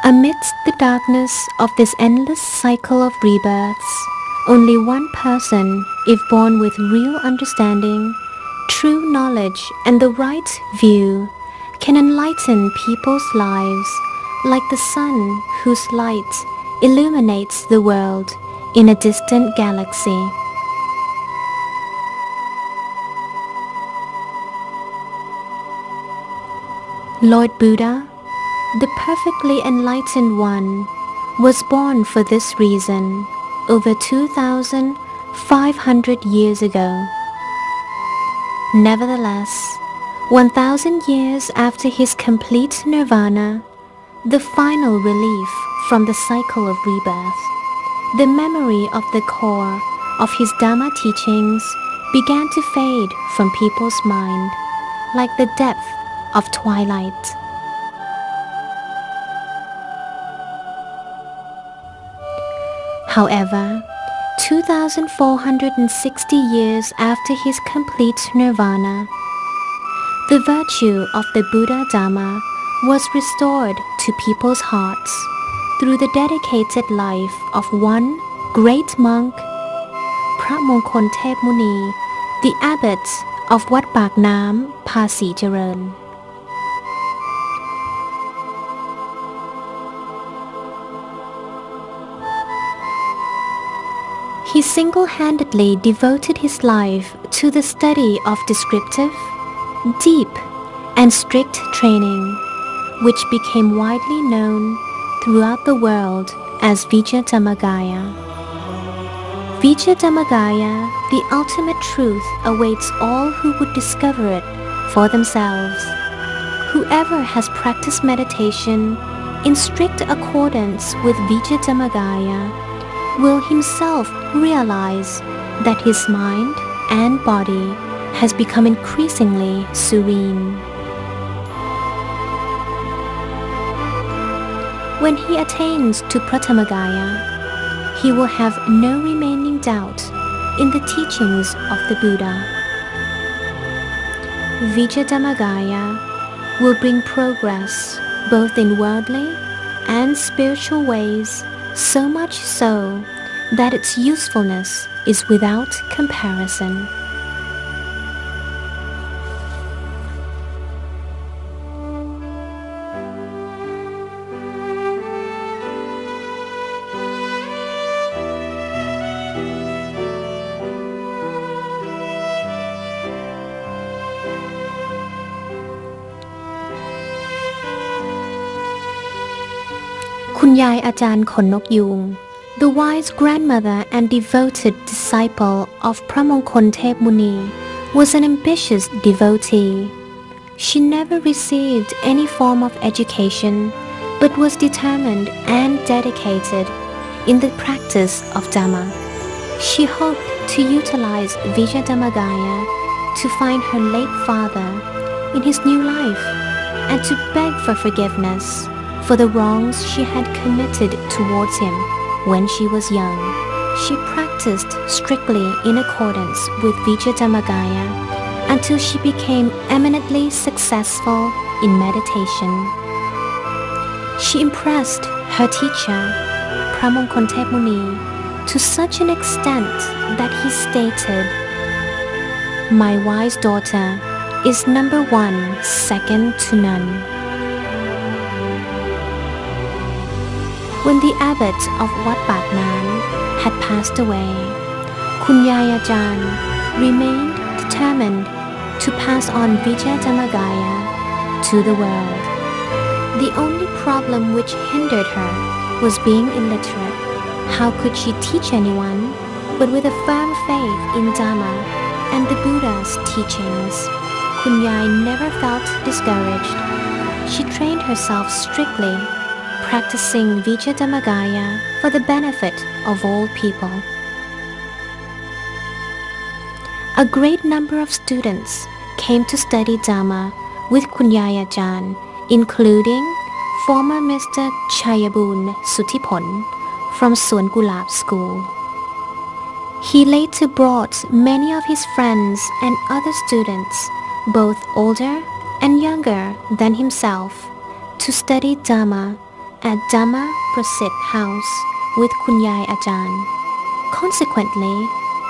Amidst the darkness of this endless cycle of rebirths, only one person, if born with real understanding, true knowledge and the right view, can enlighten people's lives like the sun whose light illuminates the world in a distant galaxy. Lord Buddha, the perfectly enlightened one, was born for this reason over 2,500 years ago. Nevertheless, 1,000 years after his complete nirvana, the final relief from the cycle of rebirth, the memory of the core of his Dhamma teachings began to fade from people's mind like the depth of twilight. However, 2,460 years after his complete nirvana, the virtue of the Buddha Dhamma was restored to people's hearts through the dedicated life of one great monk, Phra Mongkol Thep Muni, the abbot of Wat Phra Dhammajayo. He single-handedly devoted his life to the study of descriptive, deep, and strict training, which became widely known throughout the world as Vijaya Dhammakaya. Vijaya Dhammakaya, the ultimate truth, awaits all who would discover it for themselves. Whoever has practiced meditation in strict accordance with Vijaya Dhammakaya will himself realize that his mind and body has become increasingly serene. When he attains to Phra Dhammakaya, he will have no remaining doubt in the teachings of the Buddha. Vijaya Dhammakaya will bring progress both in worldly and spiritual ways, so much so that its usefulness is without comparison. Kunyai Ajahn Khonnokyoong, the wise grandmother and devoted disciple of Phra Mongkol Thep Muni, was an ambitious devotee. She never received any form of education, but was determined and dedicated in the practice of Dhamma. She hoped to utilize Vijaya Dhammakaya to find her late father in his new life and to beg for forgiveness for the wrongs she had committed towards him when she was young. She practiced strictly in accordance with Vijaya Dhammakaya until she became eminently successful in meditation. She impressed her teacher, Phra Mongkol Thep Muni, to such an extent that he stated, "My wise daughter is number one, second to none." When the abbot of Wat Phra Dhammakaya had passed away, Kunyai Ajahn remained determined to pass on Vijaya Dhammakaya to the world. The only problem which hindered her was being illiterate. How could she teach anyone but with a firm faith in Dhamma and the Buddha's teachings? Kunyai never felt discouraged. She trained herself strictly, practicing Vijaya Dhammakaya for the benefit of all people. A great number of students came to study Dhamma with Kunyai Ajahn, including former Mr. Chayabun Sutipon from Suan Gulab School. He later brought many of his friends and other students, both older and younger than himself, to study Dhamma at Dhamma Prasidh House with Khun Yai Ajahn. Consequently,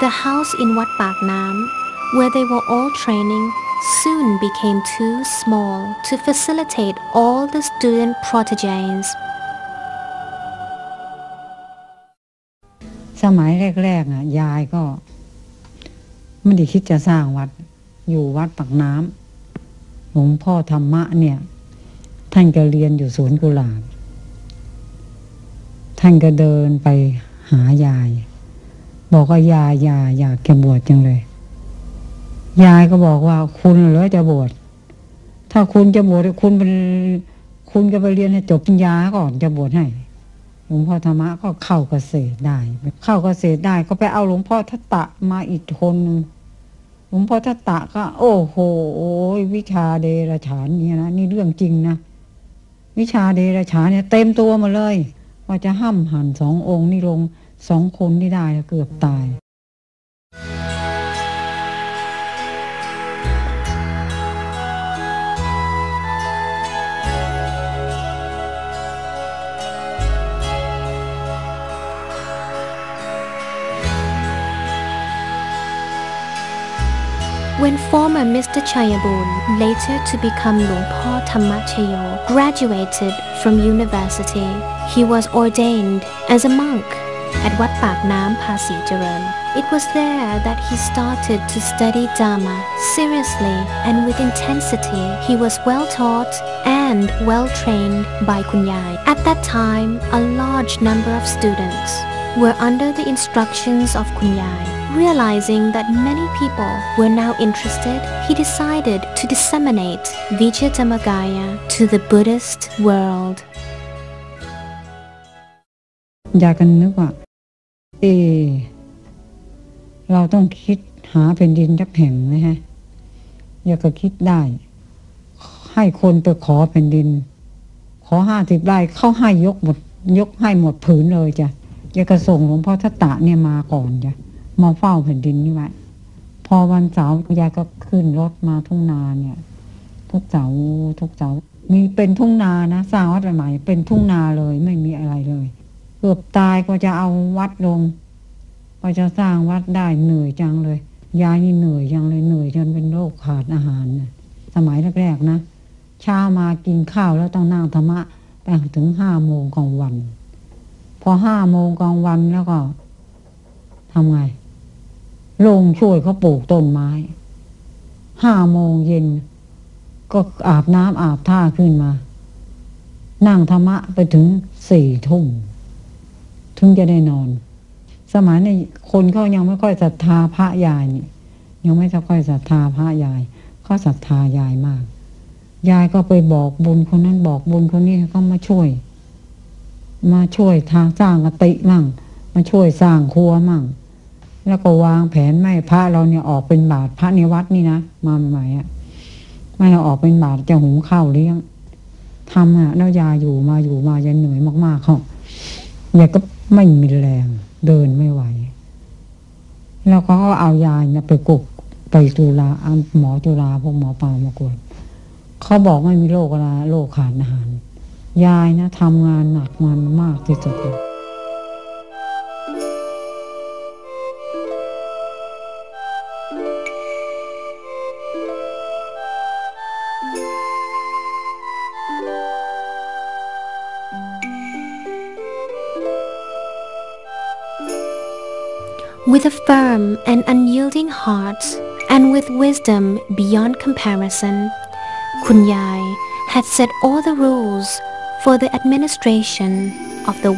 the house in Wat Pak Nam, where they were all training, soon became too small to facilitate all the student proteges. สมัยแรกๆยายก็ไม่ได้คิดจะสร้างวัดอยู่วัดปากน้ำหลวงพ่อธรรมะเนี่ยท่านก็เรียนอยู่สวนกุหลาบท่านก็เดินไปหายายบอกว่ายายอยากจะบวชจังเลยยายก็บอกว่าคุณเหรอจะบวชถ้าคุณจะบวชคุณก็ไปเรียนให้จบปริญญาก่อนจะบวชให้หลวงพ่อธรรมะก็เข้าเกษตรได้ก็ไปเอาหลวงพ่อทัตตะมาอีกคนนึงหลวงพ่อทัตตะก็โอ้โหวิชาเดรัจฉานเนี่ยนะนี่เรื่องจริงนะวิชาเดรัจฉานเนี่ยเต็มตัวมาเลยว่าจะห้ำหั่น2 องค์นี่ลง2 คนนี่ได้เกือบตาย When former Mr. Chayabun, later to become Luang Phor Dhammajayo, graduated from university, he was ordained as a monk at Wat Pak Nam Phasi Jaran. It was there that he started to study Dhamma seriously and with intensity. He was well taught and well trained by Khun Yai. At that time, a large number of students were under the instructions of Khun Yai. Realizing that many people were now interested, he decided to disseminate Vijaya Dhammakaya to the Buddhist world. อยากกันนึกว่าเราต้องคิดหาแผ่นดินสักแห่งนะฮะอยากก็คิดได้ให้คนไปขอแผ่นดินขอ50 ไร่เขาให้ยกให้หมดผืนเลยจ้ะอยากก็ส่งหลวงพ่อทัตตะเนี่ยมาก่อนจ้ะมาเฝ้าแผ่นดินนี่ไว้พอวันเสาร์ยายก็ขึ้นรถมาทุ่งนาเนี่ยทุกเสาร์มีเป็นทุ่งนานะสร้างวัดใหม่เป็นทุ่งนาเลยไม่มีอะไรเลยเกือบตายก็จะเอาวัดลงก็จะสร้างวัดได้เหนื่อยจังเลยยายนี่เหนื่อยจังเลยเหนื่อยจนเป็นโรคขาดอาหารนะสมัยแรกๆนะเช้ามากินข้าวแล้วต้องนั่งธรรมะไปถึง5 โมงกลางวันพอ5 โมงกลางวันแล้วก็ทำไงลงช่วยเขาปลูกต้นไม้5 โมงเย็นก็อาบน้ำอาบท่าขึ้นมานั่งธรรมะไปถึง4 ทุ่มถึงจะได้นอนสมัยนี้คนเขายังไม่ค่อยศรัทธาพระยายนี่ยังไม่ค่อยศรัทธาพระยายเขาศรัทธายายมากยายก็ไปบอกบุญคนนั้นบอกบุญคนนี้เขามาช่วยทางสร้างกติมั่งมาช่วยสร้างครัวมั่งแล้วก็วางแผนไม่พระเราเนี่ยออกเป็นบาตรพระในวัดนี่นะมาใหม่ไม่เราออกเป็นบาตรจะหุงข้าวเลี้ยงทำแล้วยายอยู่มาจะเหนื่อยมากๆเขายายก็ไม่มีแรงเดินไม่ไหวแล้วก็เอายายเนี่ยไปจุฬาหมอจุฬาพวกหมอปลามากวดเขาบอกไม่มีโรคอะไรโรคขาดอาหารยายนะทำงานหนักมันมากที่สุดเลยWith a firm and unyielding heart, and with wisdom beyond comparison, Khun Yai had set all the rules for the administration of the